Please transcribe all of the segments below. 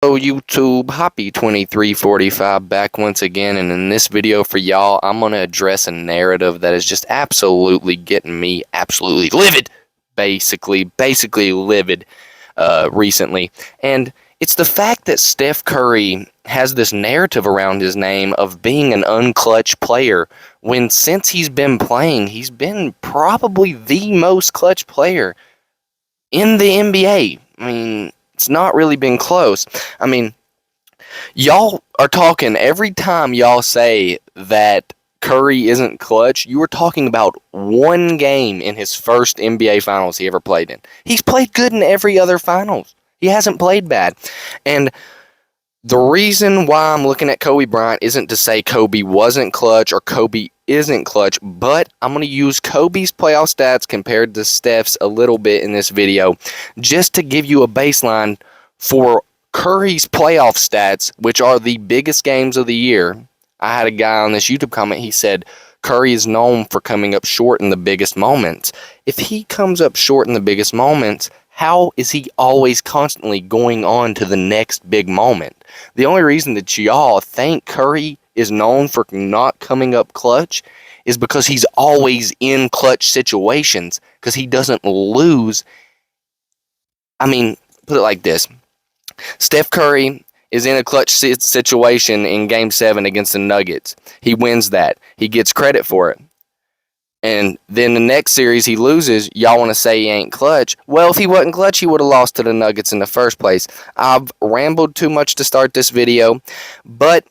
Hello YouTube, Hoppy 2345 back once again, and in this video for y'all, I'm going to address a narrative that is just absolutely getting me absolutely livid, basically livid recently, and it's the fact that Steph Curry has this narrative around his name of being an unclutch player, when since he's been playing, he's been probably the most clutch player in the NBA. I mean, it's not really been close. I mean, y'all are talking every time y'all say that Curry isn't clutch, you were talking about one game in his first NBA finals he ever played in. He's played good in every other finals. He hasn't played bad. And the reason why I'm looking at Kobe Bryant isn't to say Kobe wasn't clutch or Kobe isn't clutch, but I'm going to use Kobe's playoff stats compared to Steph's a little bit in this video just to give you a baseline for Curry's playoff stats, which are the biggest games of the year. I had a guy on this YouTube comment, he said, Curry is known for coming up short in the biggest moments. If he comes up short in the biggest moments, how is he always constantly going on to the next big moment? The only reason that y'all think Curry is known for not coming up clutch is because he's always in clutch situations, because he doesn't lose. I mean, put it like this. Steph Curry is in a clutch situation in Game 7 against the Nuggets. He wins that. He gets credit for it. And then the next series he loses, y'all want to say he ain't clutch. Well, if he wasn't clutch, he would have lost to the Nuggets in the first place. I've rambled too much to start this video, but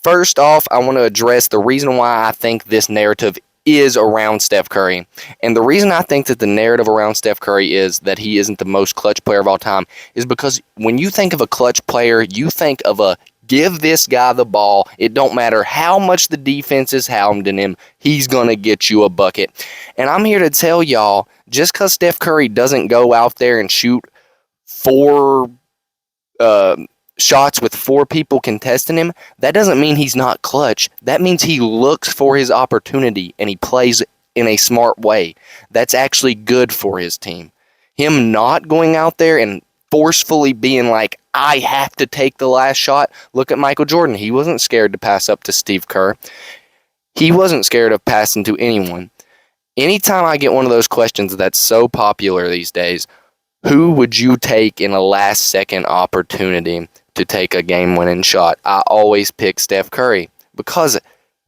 first off, I want to address the reason why I think this narrative is around Steph Curry. And the reason I think that the narrative around Steph Curry is that he isn't the most clutch player of all time is because when you think of a clutch player, you think of a give this guy the ball. It don't matter how much the defense is hounding him. He's going to get you a bucket. And I'm here to tell y'all, just because Steph Curry doesn't go out there and shoot four shots with four people contesting him, that doesn't mean he's not clutch. That means he looks for his opportunity and he plays in a smart way. That's actually good for his team. Him not going out there and forcefully being like, I have to take the last shot. Look at Michael Jordan. He wasn't scared to pass up to Steve Kerr. He wasn't scared of passing to anyone. Anytime I get one of those questions that's so popular these days, who would you take in a last-second opportunity to take a game-winning shot? I always pick Steph Curry because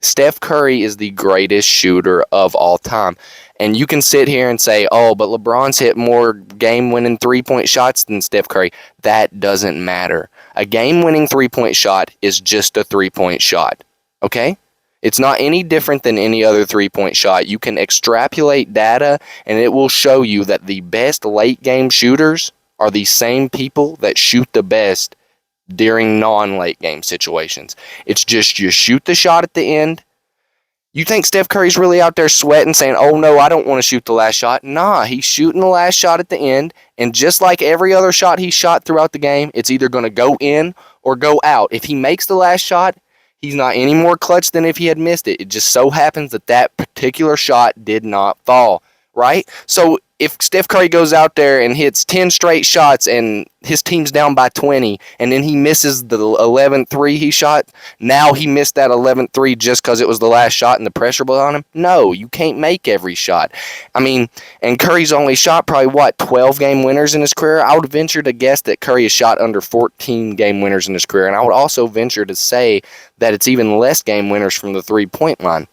Steph Curry is the greatest shooter of all time. And you can sit here and say, oh, but LeBron's hit more game-winning three-point shots than Steph Curry. That doesn't matter. A game-winning three-point shot is just a three-point shot, okay? It's not any different than any other three-point shot. You can extrapolate data, and it will show you that the best late-game shooters are the same people that shoot the best during non-late game situations. It's just you shoot the shot at the end. You think Steph Curry's really out there sweating saying, oh no, I don't want to shoot the last shot? Nah, he's shooting the last shot at the end, and just like every other shot he shot throughout the game, it's either going to go in or go out. If he makes the last shot, he's not any more clutch than if he had missed it. It just so happens that that particular shot did not fall, right? So if Steph Curry goes out there and hits 10 straight shots and his team's down by 20, and then he misses the 11th three he shot, now he missed that 11th three just because it was the last shot and the pressure was on him? No, you can't make every shot. I mean, and Curry's only shot probably, 12 game winners in his career? I would venture to guess that Curry has shot under 14 game winners in his career, and I would also venture to say that it's even less game winners from the three-point line.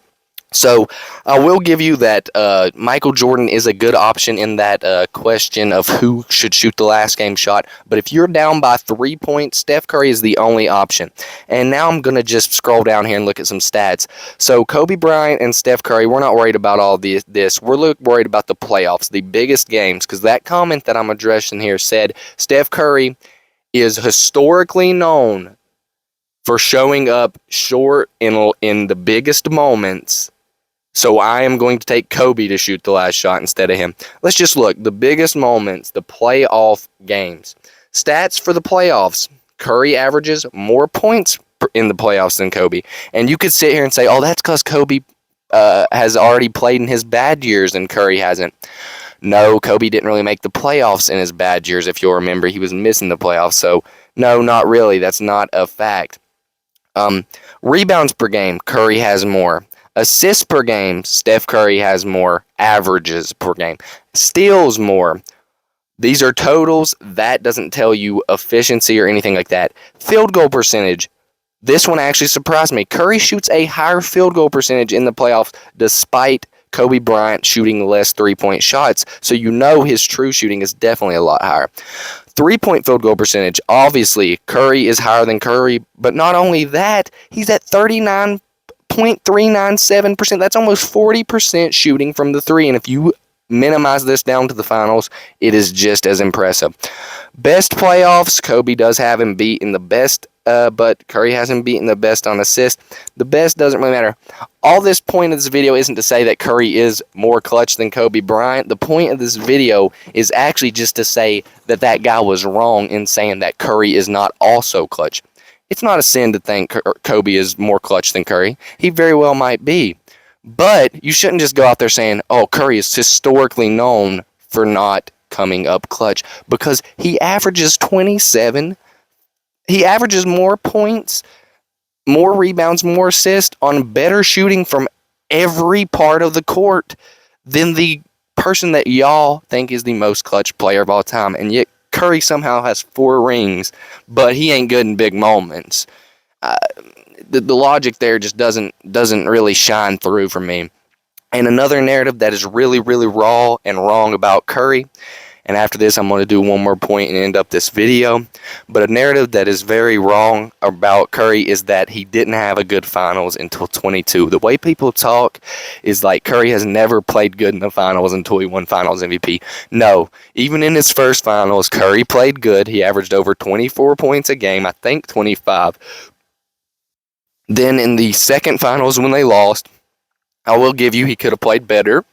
So I will give you that Michael Jordan is a good option in that question of who should shoot the last game shot. But if you're down by 3 points, Steph Curry is the only option. And now I'm going to just scroll down here and look at some stats. So Kobe Bryant and Steph Curry, we're not worried about all this. We're worried about the playoffs, the biggest games, because that comment that I'm addressing here said Steph Curry is historically known for showing up short in the biggest moments. So I am going to take Kobe to shoot the last shot instead of him. Let's just look. The biggest moments, the playoff games. Stats for the playoffs. Curry averages more points in the playoffs than Kobe. And you could sit here and say, oh, that's because Kobe has already played in his bad years and Curry hasn't. No, Kobe didn't really make the playoffs in his bad years. If you'll remember, he was missing the playoffs. So, no, not really. That's not a fact. Rebounds per game, Curry has more. Assists per game, Steph Curry has more. Averages per game. Steals more. These are totals. That doesn't tell you efficiency or anything like that. Field goal percentage. This one actually surprised me. Curry shoots a higher field goal percentage in the playoffs despite Kobe Bryant shooting less three-point shots. So you know his true shooting is definitely a lot higher. Three-point field goal percentage. Obviously, Curry is higher than Curry. But not only that, he's at 39.397%. That's almost 40% shooting from the three. And if you minimize this down to the finals, it is just as impressive. Best playoffs, Kobe does have him beat in the best, but Curry has him beaten the best on assist. The best doesn't really matter. All this point of this video isn't to say that Curry is more clutch than Kobe Bryant. The point of this video is actually just to say that that guy was wrong in saying that Curry is not also clutch. It's not a sin to think Kobe is more clutch than Curry. He very well might be. But you shouldn't just go out there saying, oh, Curry is historically known for not coming up clutch, because he averages 27. He averages more points, more rebounds, more assists on better shooting from every part of the court than the person that y'all think is the most clutch player of all time. And yet Curry somehow has 4 rings, but he ain't good in big moments. The logic there just doesn't really shine through for me. And another narrative that is really, really raw and wrong about Curry, and after this I'm going to do one more point and end up this video, but a narrative that is very wrong about Curry is that he didn't have a good finals until 22. The way people talk is like Curry has never played good in the finals until he won finals MVP. No, even in his first finals, Curry played good. He averaged over 24 points a game, I think 25. Then in the second finals when they lost, I will give you he could have played better.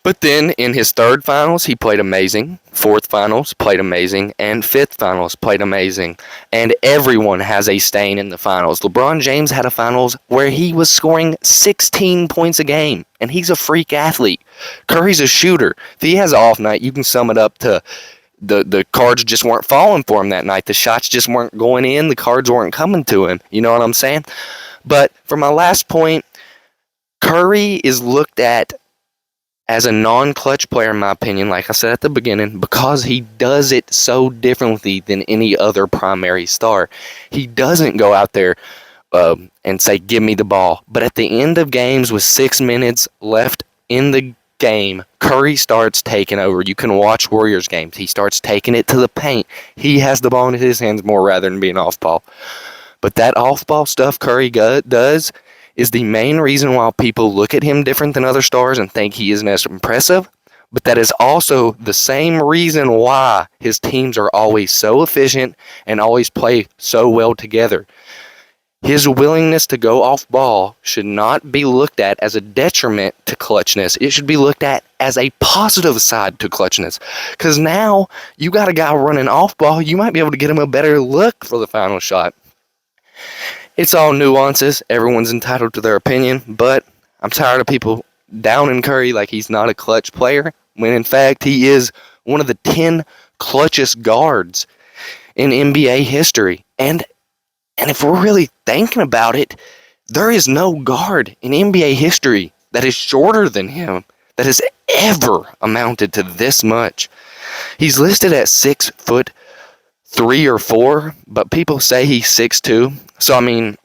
But then in his third finals, he played amazing. Fourth finals, played amazing. And fifth finals, played amazing. And everyone has a stain in the finals. LeBron James had a finals where he was scoring 16 points a game. And he's a freak athlete. Curry's a shooter. If he has an off night, you can sum it up to the cards just weren't falling for him that night. The shots just weren't going in. The cards weren't coming to him. You know what I'm saying? But for my last point, Curry is looked at as a non-clutch player, in my opinion, like I said at the beginning, because he does it so differently than any other primary star. He doesn't go out there and say, give me the ball. But at the end of games with 6 minutes left in the game, Curry starts taking over. You can watch Warriors games. He starts taking it to the paint. He has the ball in his hands more rather than being off ball. But that off ball stuff Curry does is the main reason why people look at him different than other stars and think he isn't as impressive. But that is also the same reason why his teams are always so efficient and always play so well together. His willingness to go off ball should not be looked at as a detriment to clutchness. It should be looked at as a positive side to clutchness. Because now you got a guy running off ball, you might be able to get him a better look for the final shot. It's all nuances. Everyone's entitled to their opinion, but I'm tired of people downing Curry like he's not a clutch player, when in fact he is one of the 10 clutchest guards in NBA history. And if we're really thinking about it, there is no guard in NBA history that is shorter than him that has ever amounted to this much. He's listed at 6'3" or 4", but people say he's 6'2". So, I mean,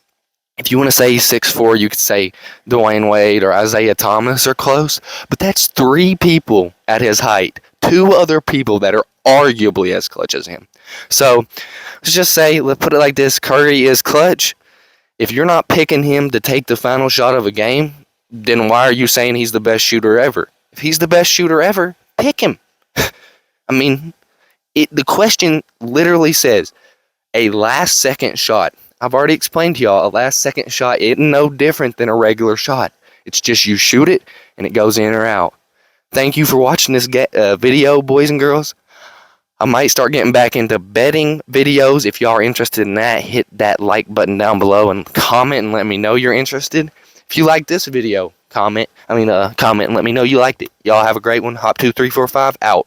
if you want to say he's 6'4", you could say Dwayne Wade or Isaiah Thomas are close, but that's 3 people at his height, 2 other people that are arguably as clutch as him. So, let's just say, let's put it like this, Curry is clutch. If you're not picking him to take the final shot of a game, then why are you saying he's the best shooter ever? If he's the best shooter ever, pick him. I mean, the question literally says, a last-second shot. I've already explained to y'all, a last-second shot isn't no different than a regular shot. It's just you shoot it, and it goes in or out. Thank you for watching this video, boys and girls. I might start getting back into betting videos. If y'all are interested in that, hit that like button down below and comment and let me know you're interested. If you like this video, comment and let me know you liked it. Y'all have a great one. Hop 2345 out.